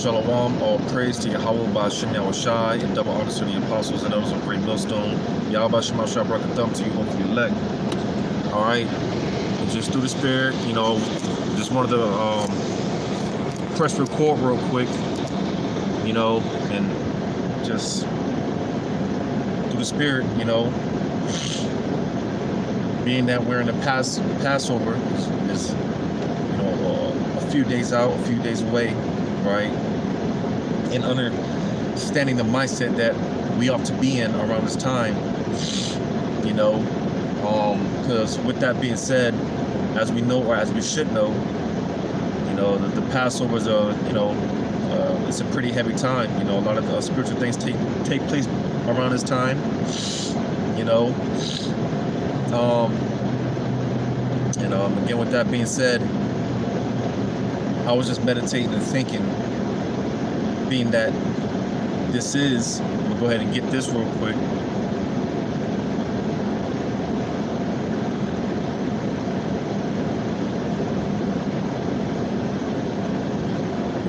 Shalom, all praise to Yahweh Ba'Shem Yahushai, and double honor to the apostles and elders of Great Millstone. Yahweh Ba'Shem Yahushai brought the thumb to you, hopefully elect. All right, and just through the Spirit, just wanted to press record real quick, and just through the Spirit, being that we're in the Passover is a few days out, a few days away, right? And understanding the mindset that we ought to be in around this time, because with that being said, as we know, or as we should know, the Passover is it's a pretty heavy time. A lot of spiritual things take place around this time, again, with that being said, I was just meditating and thinking, being that this is, I'm gonna go ahead and get this real quick.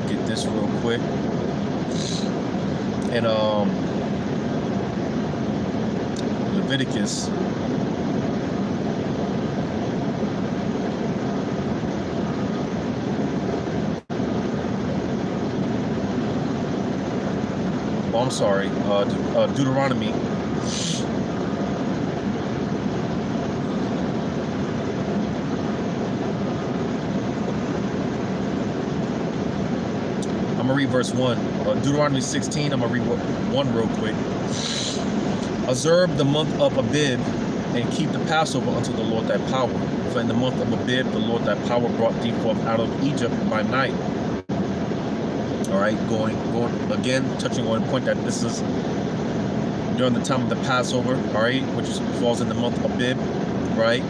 Get this real quick. And Leviticus. I'm sorry, Deuteronomy. I'm gonna read verse 1. Deuteronomy 16, I'm gonna read 1 real quick. Observe the month of Abib and keep the Passover unto the Lord thy power. For in the month of Abib, the Lord thy power brought thee forth out of Egypt by night. All right, going again, touching on the point that this is during the time of the Passover, all right, which falls in the month of Abib, right?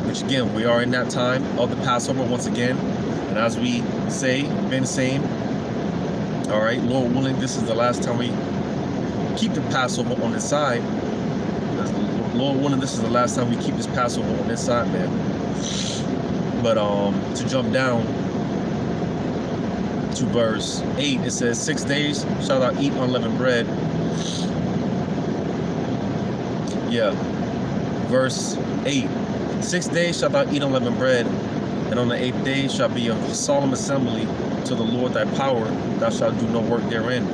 Which again, we are in that time of the Passover once again, and as we been saying, all right, Lord willing, this is the last time we keep the Passover on this side. Lord willing, this is the last time we keep this Passover on this side, man. But to jump down to verse 8, it says, 6 days shalt thou eat unleavened bread. Yeah, verse 8. 6 days shalt thou eat unleavened bread, and on the 8th day shall be a solemn assembly to the Lord thy power. Thou shalt do no work therein.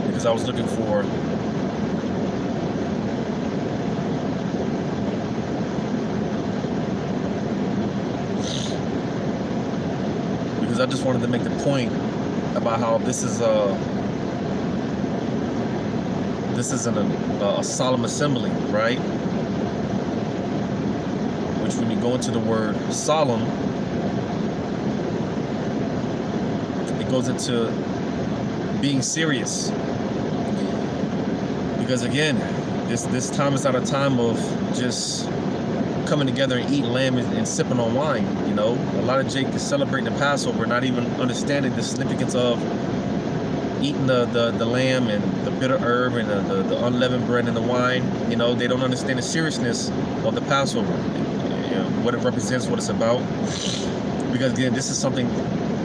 Because I was looking for I just wanted to make the point about how this is a solemn assembly, right? Which, when you go into the word solemn, it goes into being serious. Because again, this time is not a time of just coming together and eating lamb and sipping on wine. A lot of Jake is celebrating the Passover, not even understanding the significance of eating the lamb and the bitter herb and the unleavened bread and the wine. They don't understand the seriousness of the Passover, what it represents, what it's about. Because again, this is something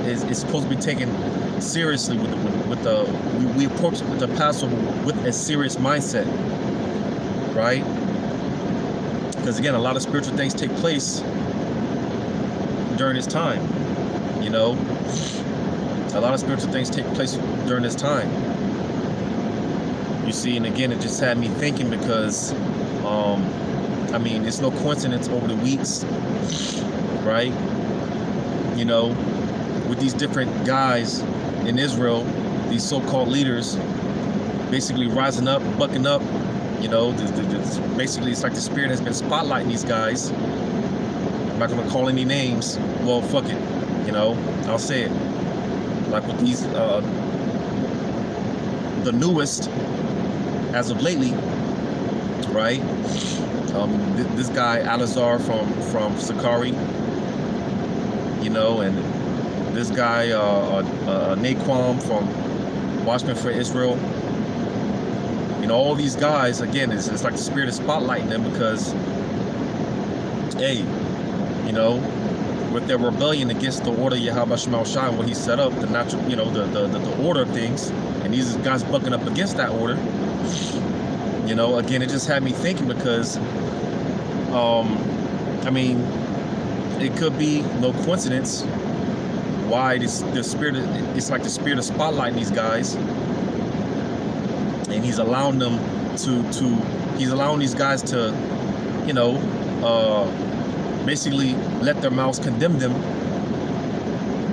is supposed to be taken seriously we approach the Passover with a serious mindset, right? Because again, a lot of spiritual things take place during this time, a lot of spiritual things take place during this time. You see, and again, it just had me thinking because, it's no coincidence over the weeks, right? With these different guys in Israel, these so-called leaders, basically rising up, bucking up. Basically, it's like the Spirit has been spotlighting these guys. I'm not going to call any names. Well, fuck it. I'll say it. Like with these, the newest, as of lately, right? This guy, Alazar from Sakari, and this guy, Naquam from Watchmen for Israel. All these guys, again, it's like the Spirit is spotlighting them because, hey, with their rebellion against the order of Yahweh Shema Shai, what he set up, the natural, you know, the order of things, and these guys bucking up against that order. You know, again, it just had me thinking because, I mean, it could be no coincidence why the spirit, it's like the spirit of spotlighting these guys, and he's allowing them he's allowing these guys to, you know, basically let their mouths condemn them,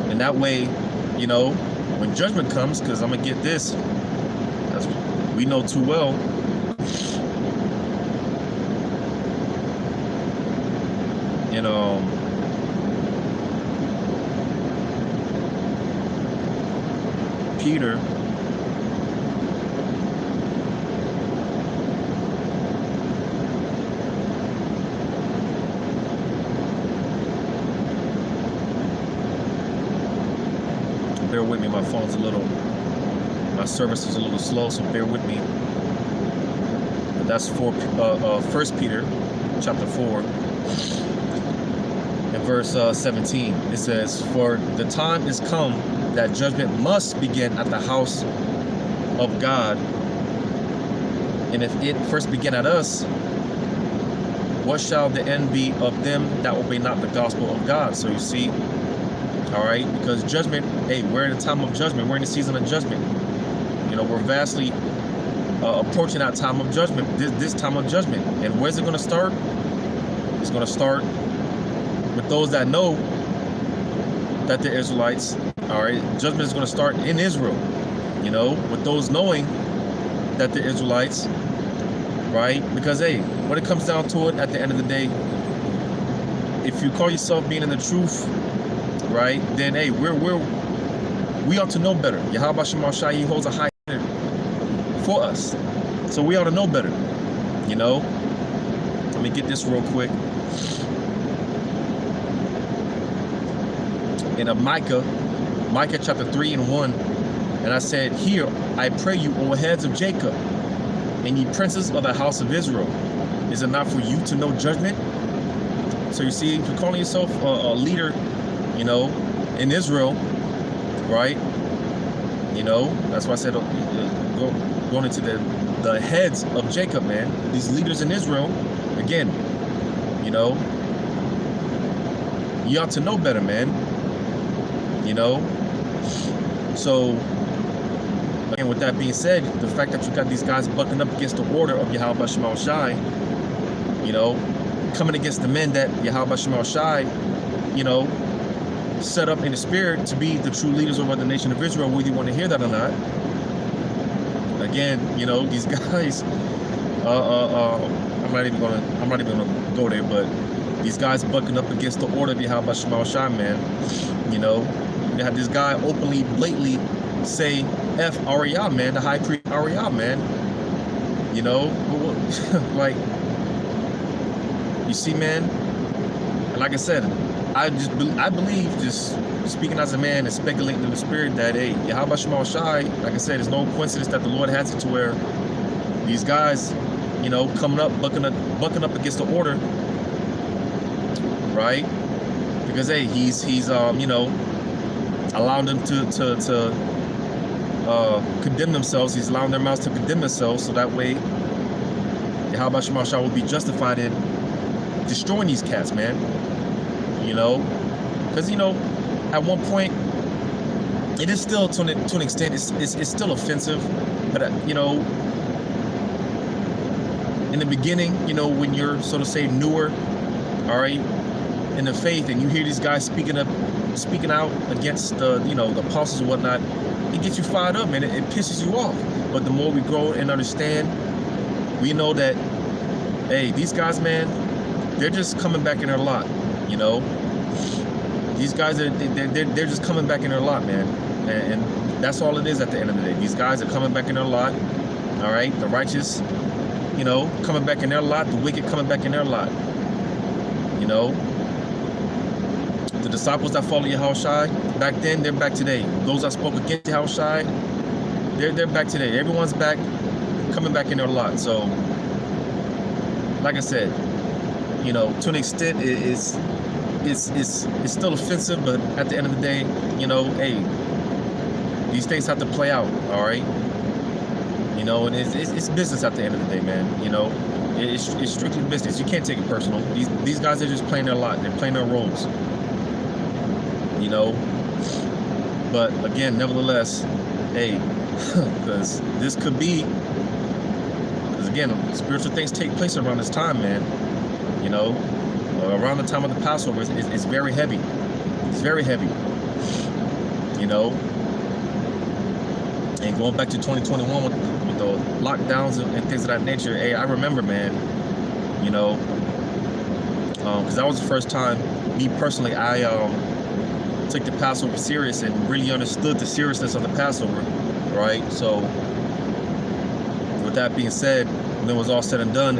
and that way, you know, when judgment comes, because I'm gonna get this, as we know too well, you know, Peter, bear with me, my phone's a little, my service is a little slow, so bear with me. But that's for 1 Peter chapter 4 and verse 17. It says, "For the time is come that judgment must begin at the house of God. And if it first begin at us, what shall the end be of them that obey not the gospel of God?" So you see, all right, because judgment, hey, we're in a time of judgment. We're in a season of judgment. You know, we're vastly approaching that time of judgment, this time of judgment. And where's it going to start? It's going to start with those that know that they're Israelites. All right, judgment is going to start in Israel, you know, with those knowing that they're Israelites, right? Because, hey, when it comes down to it, at the end of the day, if you call yourself being in the truth, right, then, hey, we ought to know better. Yahweh Shema Shai, he holds a high standard for us, so we ought to know better, you know. Let me get this real quick. In Micah chapter 3 and 1, and I said, "Hear, I pray you, O heads of Jacob, and ye princes of the house of Israel. Is it not for you to know judgment?" So you see, if you're calling yourself a leader, you know, in Israel, right? You know, that's why I said going into the heads of Jacob, man. These leaders in Israel, again, you know, you ought to know better, man. You know, so again, with that being said, the fact that you got these guys bucking up against the order of Yahweh Shema Shai, you know, coming against the men that Yahweh Shema Shai, you know, set up in the spirit to be the true leaders over the nation of Israel, whether you want to hear that or not. Again, you know, these guys, I'm not even gonna go there, but these guys bucking up against the order of Yahweh Shema Shai, man. You know, you had this guy openly, blatantly say F Ariah, man, the high priest Ariah, man. You know, like, you see, man, and like I said, I believe, just speaking as a man and speculating in the spirit, that, hey, Yahweh Shema Shai, like I said, it's no coincidence that the Lord has it to where these guys, you know, coming up, bucking up against the order, right? Because, hey, he's you know, allowing them to condemn themselves. He's allowing their mouths to condemn themselves, so that way Yahweh Shema Shai will be justified in destroying these cats, man. You know, because, you know, at one point, it is still, to an extent, it's still offensive, but you know, in the beginning, you know, when you're, so to say, newer, all right, in the faith, and you hear these guys speaking out against the, you know, the apostles and whatnot, it gets you fired up, man. It pisses you off. But the more we grow and understand, we know that, hey, these guys, man, they're just coming back in their lot, you know. These guys they're just coming back in their lot, man, and that's all it is at the end of the day. These guys are coming back in their lot, all right. The righteous, you know, coming back in their lot. The wicked coming back in their lot. You know, the disciples that follow Yahushua back then, they're back today. Those that spoke against Yahushua, they're back today. Everyone's back, coming back in their lot. So, like I said, you know, to an extent, it's it's still offensive, but at the end of the day, you know, hey, these things have to play out, all right? You know, and it's business at the end of the day, man. You know, it's strictly business. You can't take it personal. These guys are just playing their lot. They're playing their roles. You know, but again, nevertheless, hey, because this could be, because again, spiritual things take place around this time, man. You know, around the time of the Passover, it's very heavy. It's very heavy. You know, and going back to 2021 with the lockdowns and things of that nature, hey, I remember, man, you know, because that was the first time, me personally, I took the Passover serious and really understood the seriousness of the Passover, right? So with that being said, when it was all said and done,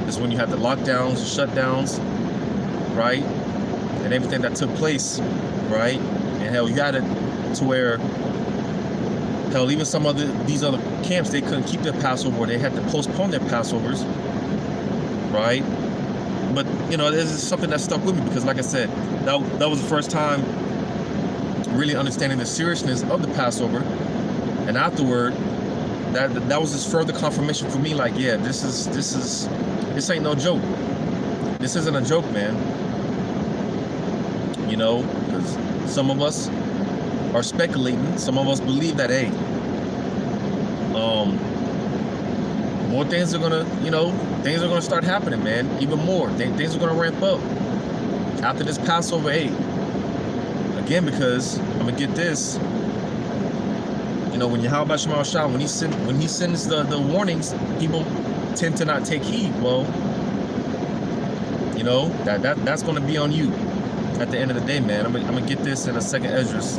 is when you had the lockdowns, the shutdowns, right? And everything that took place, right? And hell, you got it to where, hell, even some of these other camps, they couldn't keep their Passover. They had to postpone their Passovers, right? But, you know, this is something that stuck with me because, like I said, that was the first time really understanding the seriousness of the Passover. And afterward, that was just further confirmation for me, like, yeah, this ain't no joke. This isn't a joke, man. You know, because some of us are speculating. Some of us believe that, hey, more things are gonna, you know, things are gonna start happening, man. Even more. Things are gonna ramp up after this Passover. Hey, again, because I'm gonna get this. You know, when Yahweh Shema Shah, when he sends the warnings, people tend to not take heed. Well, you know, that's gonna be on you at the end of the day, man. I'm gonna get this in a second Esdras.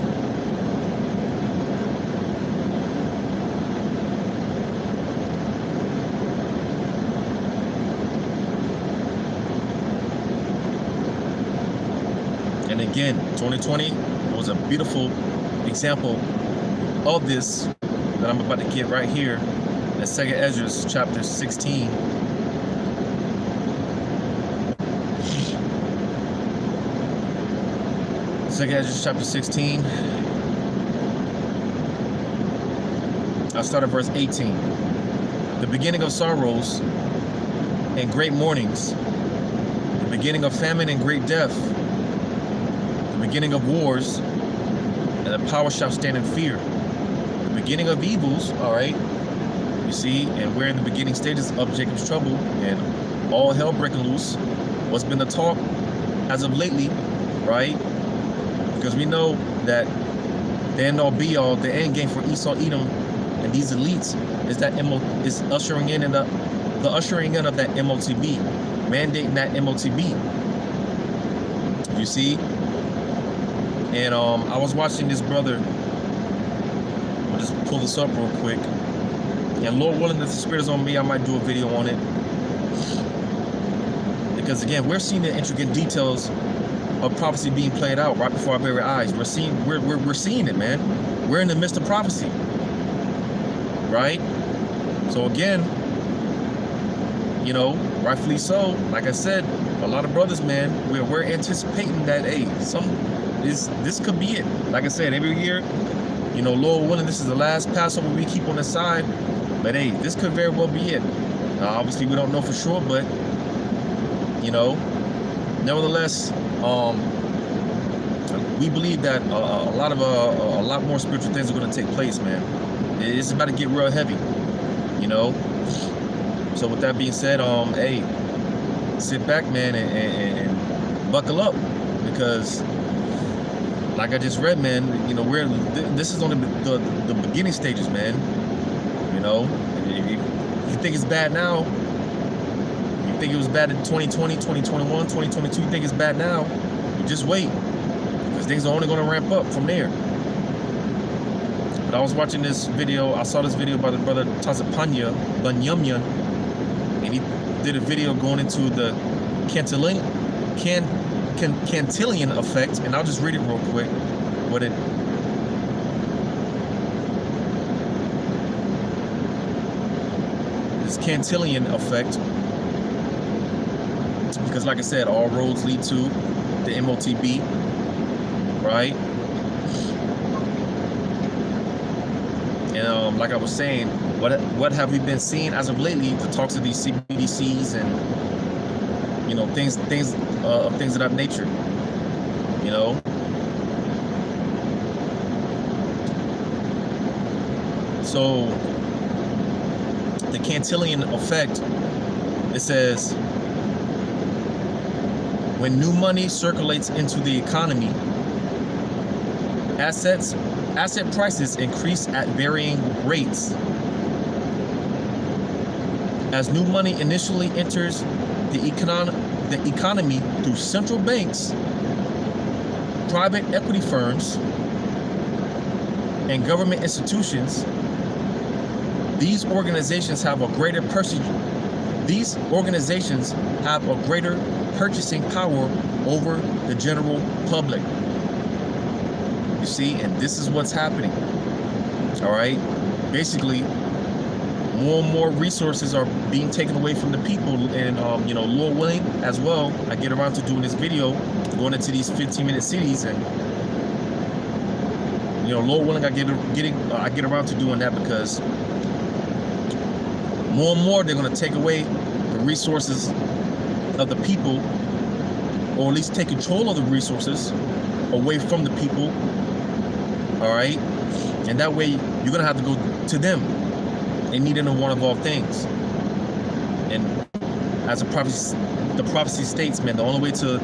And again, 2020 was a beautiful example of this that I'm about to get right here in 2nd Esdras chapter 16. Second Esdras chapter 16. I'll start at verse 18. The beginning of sorrows and great mournings, the beginning of famine and great death, the beginning of wars, and the power shall stand in fear. The beginning of evils, all right, you see, and we're in the beginning stages of Jacob's trouble, and all hell breaking loose. What's been the talk as of lately, right? Because we know that the end all be all, the end game for Esau, Edom, and these elites is that is ushering in and the ushering in of that MOTB, mandating that MOTB. You see? And I was watching this brother. I'll just pull this up real quick. And Lord willing, if the Spirit is on me, I might do a video on it. Because again, we're seeing the intricate details of prophecy being played out right before our very eyes. We're seeing it, man. We're in the midst of prophecy, right? So again, you know, rightfully so. Like I said, a lot of brothers, man, we're anticipating that, hey, this could be it. Like I said, every year, you know, Lord willing, this is the last Passover we keep on the side. But hey, this could very well be it. Obviously, we don't know for sure, but you know, nevertheless, we believe that a lot more spiritual things are going to take place, man. It's about to get real heavy, you know. So with that being said, hey, sit back, man, and buckle up, because like I just read, man, you know, this is only the beginning stages, man. You know, if you think it's bad now, you think it was bad in 2020, 2021, 2022, you think it's bad now, you just wait, because things are only going to ramp up from there. But I was watching this video, I saw this video by the brother Tazapanya Banyumyan, and he did a video going into the Cantillon effect, and I'll just read it real quick. This Cantillon effect, Because like I said, all roads lead to the MOTB, right? And like I was saying, what have we been seeing as of lately? The talks of these CBDCs and, you know, things of that nature, you know. So the Cantillon effect, it says, when new money circulates into the economy, asset prices increase at varying rates. As new money initially enters the economy through central banks, private equity firms, and government institutions, these organizations have a greater purchasing power over the general public. You see, and this is what's happening. All right, basically, more and more resources are being taken away from the people, and you know, Lord willing, as well, I get around to doing this video, going into these 15-minute cities, and you know, Lord willing, I get around to doing that, because more and more they're going to take away the resources of the people, or at least take control of the resources away from the people. All right, and that way you're going to have to go to them. They need to know one of all things. And as the prophecy states, man, the only way to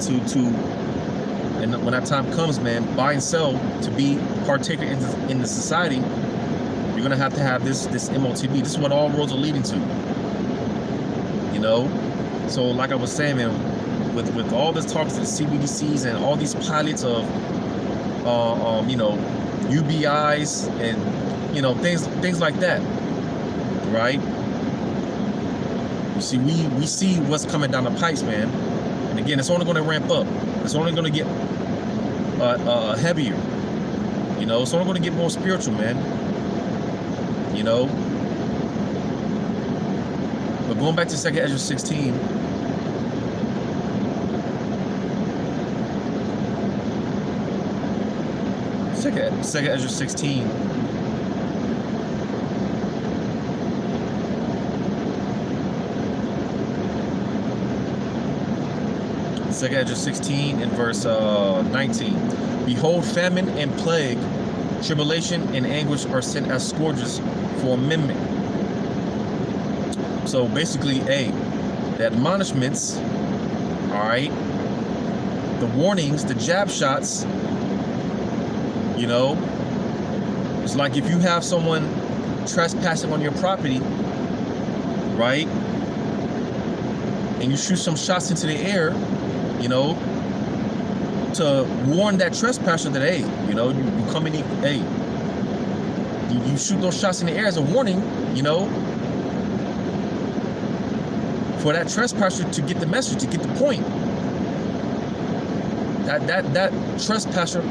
and when that time comes, man, buy and sell, to be partaker in the society, you're gonna have to have this MOTB. This is what all roads are leading to. You know, so like I was saying, man, with all this talks of CBDCs and all these pilots of you know, UBIs and, you know, things like that, right? You see, we see what's coming down the pipes, man. And again, it's only going to ramp up. It's only going to get heavier. You know, it's only going to get more spiritual, man. You know. But going back to 2nd Ezra 16. Second Ezra 16. Second Ezra 16 in verse 19. Behold, famine and plague, tribulation and anguish are sent as scourges for amendment. So basically, the admonishments, all right, the warnings, the jab shots, you know, it's like if you have someone trespassing on your property, right, and you shoot some shots into the air, you know, to warn that trespasser that, hey, you know, you come in, hey, you shoot those shots in the air as a warning, you know, for that trespasser to get the message, to get the point. That trespasser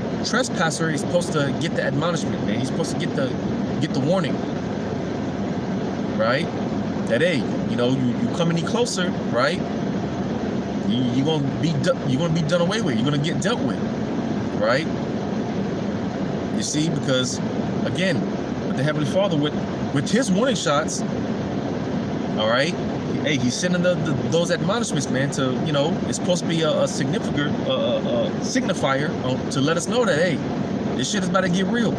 is supposed to get the admonishment, man. He's supposed to get the warning, right? That, hey, you know, you come any closer, right? You're gonna be done away with. You're gonna get dealt with, right? You see, because again, with the Heavenly Father, with His warning shots, all right. Hey, He's sending those admonishments, man. To, you know, it's supposed to be a signifier to let us know that, hey, this shit is about to get real.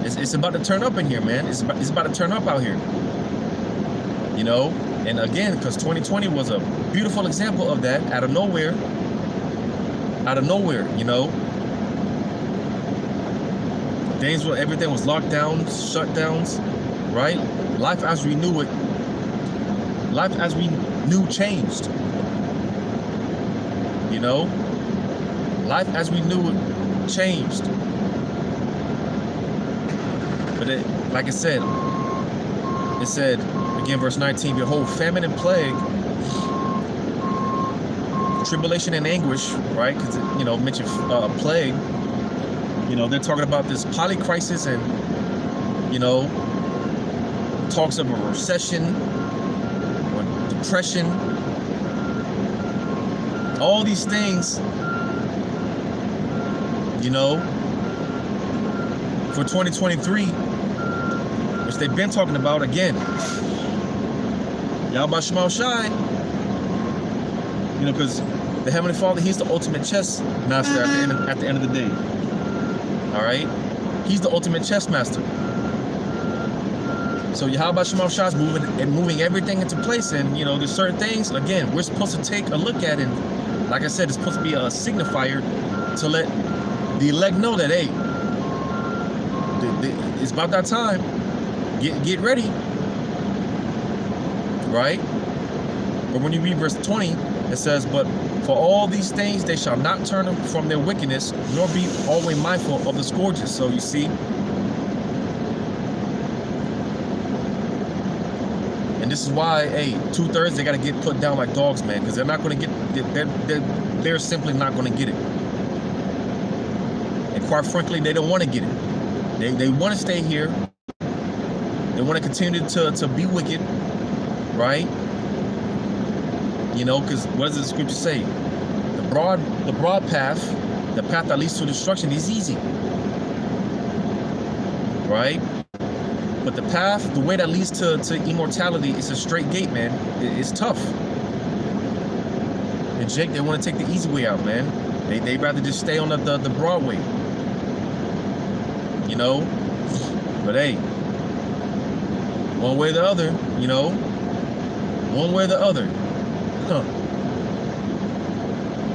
It's about to turn up in here, man. It's about to turn up out here. You know, and again, because 2020 was a beautiful example of that. Out of nowhere, you know, things were, everything was locked down, shutdowns, right? Life as we knew changed. You know, life as we knew it changed. But like I said, it said, again, verse 19, behold, famine and plague, tribulation and anguish, right? Because, you know, mentioned plague. You know, they're talking about this polycrisis and, you know, talks of a recession or depression, all these things, you know, for 2023, which they've been talking about again. Yahweh Shema Shai, you know, because the Heavenly Father, He's the ultimate chess master at the end of the day. All right? He's the ultimate chess master. So Yahweh Shema Shai is moving everything into place. And, you know, there's certain things, again, we're supposed to take a look at it. And like I said, it's supposed to be a signifier to let the elect know that, hey, it's about that time. Get ready. Right? But when you read verse 20, it says, but for all these things they shall not turn from their wickedness, nor be always mindful of the scourges. So you see, and this is why, hey, 2/3 they got to get put down like dogs, man, because they're not going to get, they're simply not going to get it. And quite frankly, they don't want to get it. They want to stay here. They want to continue to be wicked, right? You know, because what does the scripture say? The broad path, the path that leads to destruction is easy, right? But the path, the way that leads to immortality, is a straight gate, man. It's tough. And Jake, they want to take the easy way out, man. They'd rather just stay on the broad way, you know? But hey, one way or the other, you know, one way or the other.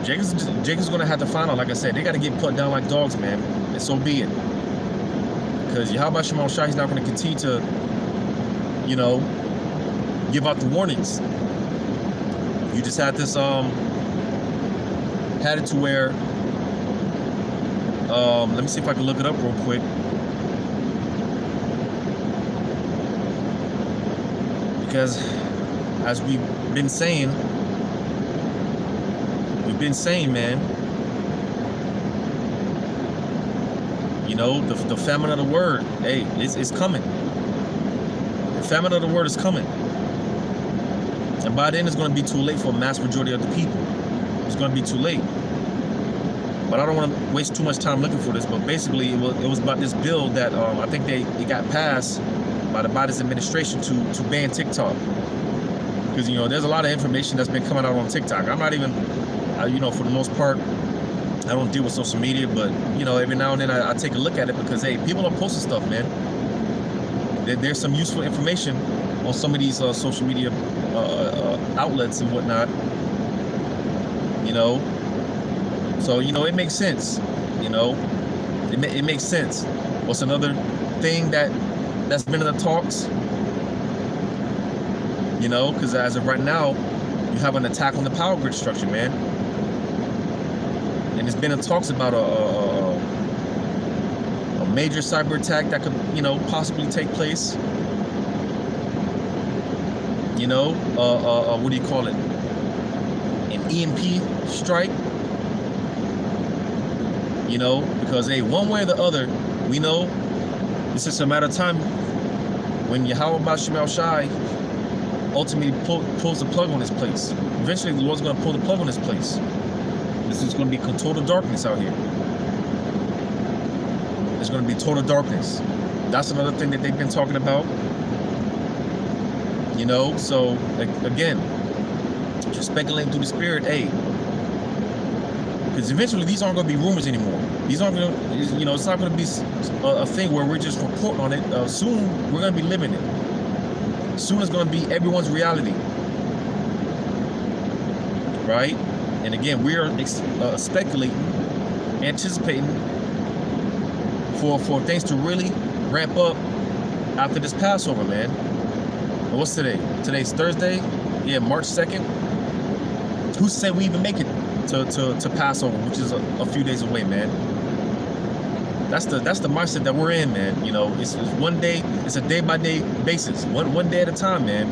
Jacob's gonna have to find out, like I said, they gotta get put down like dogs, man. And so be it. Because Yahweh Shema Shai, He's not gonna continue to, you know, give out the warnings. You just had this had it to where let me see if I can look it up real quick. Because as we've been saying, man, you know, the famine of the word, hey, it's coming. The famine of the word is coming. And by then it's going to be too late for a mass majority of the people. It's going to be too late. But I don't want to waste too much time looking for this, but basically it was about this bill that I think it got passed by the Biden's administration to ban TikTok. Because, you know, there's a lot of information that's been coming out on TikTok. I'm not even, you know, for the most part, I don't deal with social media, but, you know, every now and then I take a look at it because, hey, people are posting stuff, man. There's some useful information on some of these social media outlets and whatnot, you know. So, you know, it makes sense, you know. It makes sense. What's another thing that's been in the talks? You know, because as of right now, you have an attack on the power grid structure, man. And it's been in talks about a major cyber attack that could, you know, possibly take place. You know, what do you call it? An EMP strike. You know, because, hey, one way or the other, we know it's just a matter of time when Yahweh Shema Shai ultimately pulls the plug on this place. Eventually, the Lord's going to pull the plug on this place. This is going to be total darkness out here. There's going to be total darkness. That's another thing that they've been talking about. You know, so, again, just speculating through the Spirit, hey, because eventually these aren't going to be rumors anymore. These aren't going to, you know, it's not going to be a thing where we're just reporting on it. Soon, we're going to be living it. Soon it's going to be everyone's reality, right? And again, we are speculating, anticipating for things to really ramp up after this Passover, man. And what's today? Today's Thursday, yeah, March 2nd. Who said we even make it to Passover, which is a few days away, man? That's the mindset that we're in, man. You know, it's one day, it's a day-by-day basis, one day at a time, man.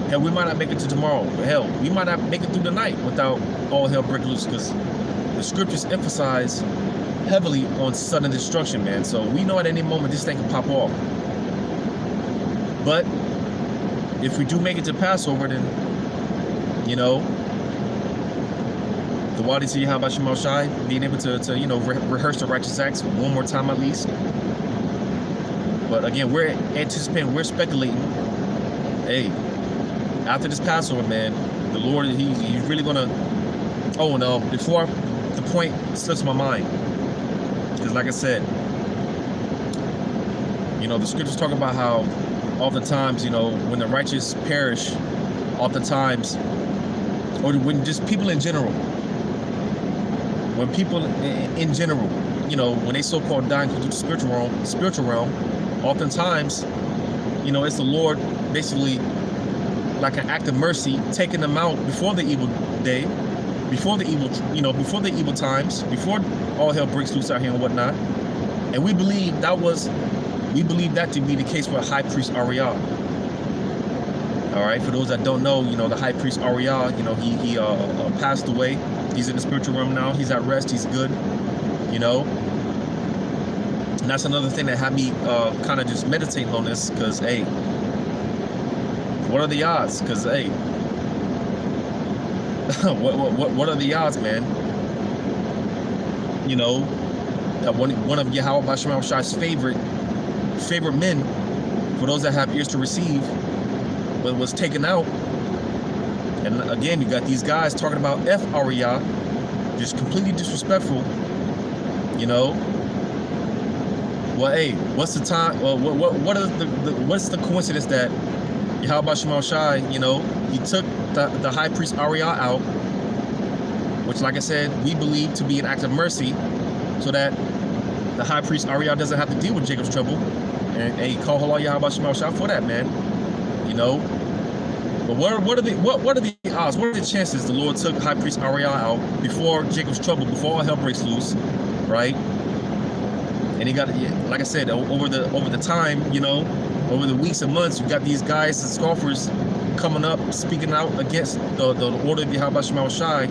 Hell, we might not make it to tomorrow. Hell, we might not make it through the night without all hell breaking loose, because the scriptures emphasize heavily on sudden destruction, man. So we know at any moment this thing can pop off. But if we do make it to Passover, then, you know, the Wadi to Yahweh Shema Shai, being able to you know, rehearse the righteous acts one more time at least. But again, we're anticipating, we're speculating, hey, after this Passover, man, the Lord, he's really gonna, oh no, before the point slips my mind, because like I said, you know, the scriptures talk about how oftentimes, you know, when the righteous perish, oftentimes, or when just people in general, when people in general, you know, when they so-called die and go through the spiritual realm, oftentimes, you know, it's the Lord basically like an act of mercy, taking them out before the evil day, before the evil, you know, before the evil times, before all hell breaks loose out here and whatnot. And we believe that to be the case with High Priest Ariel. All right, for those that don't know, you know, the High Priest Ariel, you know, he passed away. He's in the spiritual realm now. He's at rest. He's good, you know. And that's another thing that had me kind of just meditating on this, because, hey, what are the odds? Because, hey, what are the odds, man? You know, that one of Yahweh Shema Shai's favorite men, for those that have ears to receive, was taken out. And again, you got these guys talking about F Ariya, just completely disrespectful, you know. Well, hey, what's the time? Well, what's the coincidence that Yahweh Shema Shai, you know, he took the High Priest Ariel out, which, like I said, we believe to be an act of mercy, so that the High Priest Ariel doesn't have to deal with Jacob's trouble. And hey, call Halal Yahweh Shema Shai for that, man. You know. But what are the odds? What are the chances the Lord took High Priest Ariel out before Jacob's trouble, before all hell breaks loose, right? And he got, like I said, over the time, you know, over the weeks and months, you got these guys and scoffers coming up, speaking out against the order of Yahweh Shema Shai,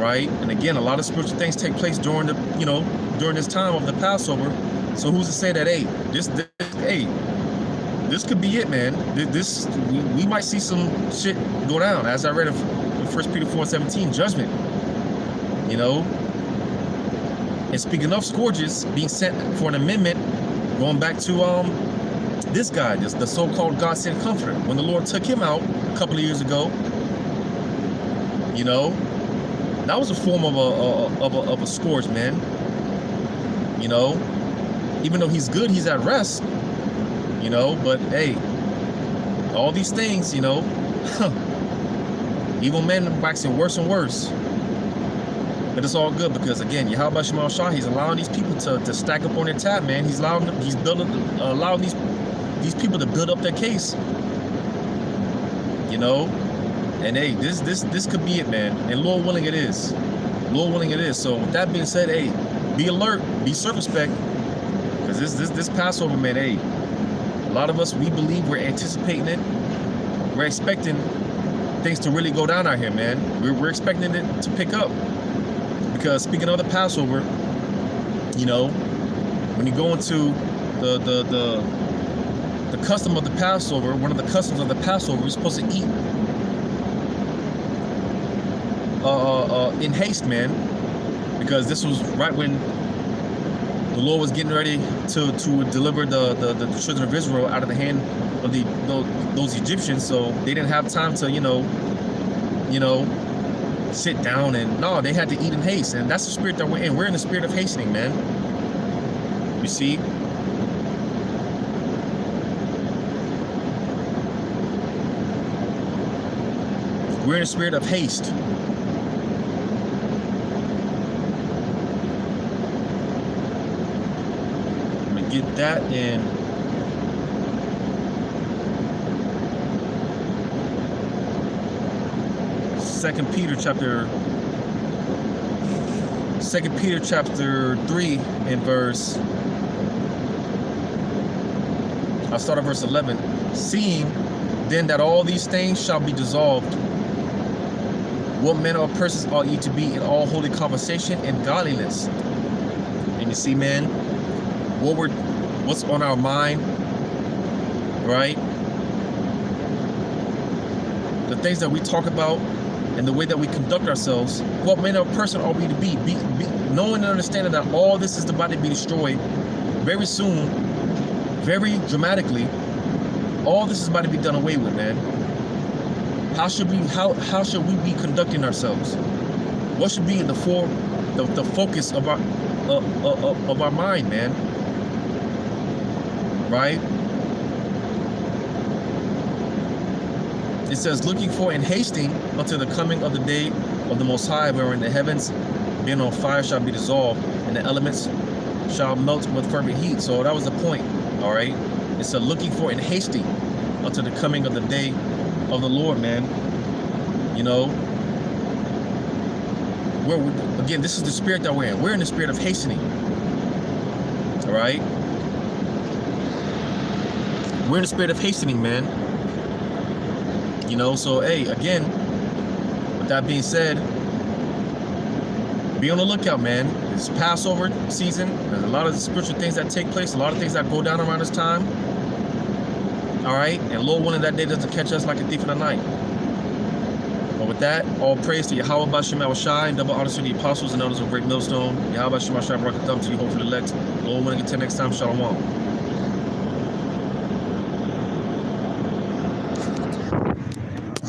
right? And again, a lot of spiritual things take place during this time of the Passover. So who's to say that, hey, this could be it, man. We might see some shit go down, as I read in 1 Peter 4:17, judgment, you know. And speaking of scourges being sent for an amendment, going back to this guy, the so-called God-sent comforter, when the Lord took him out a couple of years ago, you know, that was a form of a scourge, man. You know, even though he's good, he's at rest, you know. But hey, all these things, you know, evil men waxing worse and worse. But it's all good, because again, Yahweh Shema Shai, he's allowing these people to stack up on their tab, man. He's allowing these people to build up their case, you know. And hey, this could be it, man. And Lord willing, it is. Lord willing, it is. So with that being said, hey, be alert, be circumspect, because this Passover, man, hey, a lot of us, we believe, we're anticipating it. We're expecting things to really go down out here, man. We're expecting it to pick up. Because speaking of the Passover, you know, when you go into the custom of the Passover, one of the customs of the Passover, we're supposed to eat in haste, man, because this was right when the Lord was getting ready to deliver the children of Israel out of the hand of those Egyptians. So they didn't have time to, you know, sit down, and no, they had to eat in haste. And that's the spirit that we're in. We're in the spirit of hastening, man. You see? We're in the spirit of haste. Let me get that in. Second Peter chapter 3 and verse, I'll start at verse 11. Seeing then that all these things shall be dissolved, what manner of persons ought ye to be in all holy conversation and godliness? And you see, man, what's on our mind, right? The things that we talk about and the way that we conduct ourselves, what manner of person are we to be? Knowing and understanding that all this is about to be destroyed very soon, very dramatically. All this is about to be done away with, man. How should we be conducting ourselves? What should be the focus of our mind, man? Right? It says, looking for and hasting until the coming of the day of the Most High, wherein the heavens being on fire shall be dissolved, and the elements shall melt with fervent heat. So that was the point, all right? It said, looking for and hasting until the coming of the day of the Lord, man. You know, again, this is the spirit that we're in. We're in the spirit of hastening, all right? We're in the spirit of hastening, man. You know, so, hey, again, with that being said, be on the lookout, man. It's Passover season. There's a lot of spiritual things that take place, a lot of things that go down around this time. All right? And Lord willing, that day doesn't catch us like a thief in the night. But with that, all praise to Yahweh Bashem Awashai, and double honor to the apostles and elders of Great Millstone. Yahweh Bashem Awashai, rock a thumb to you, hopefully elect. Lord willing, until next time, Shalom.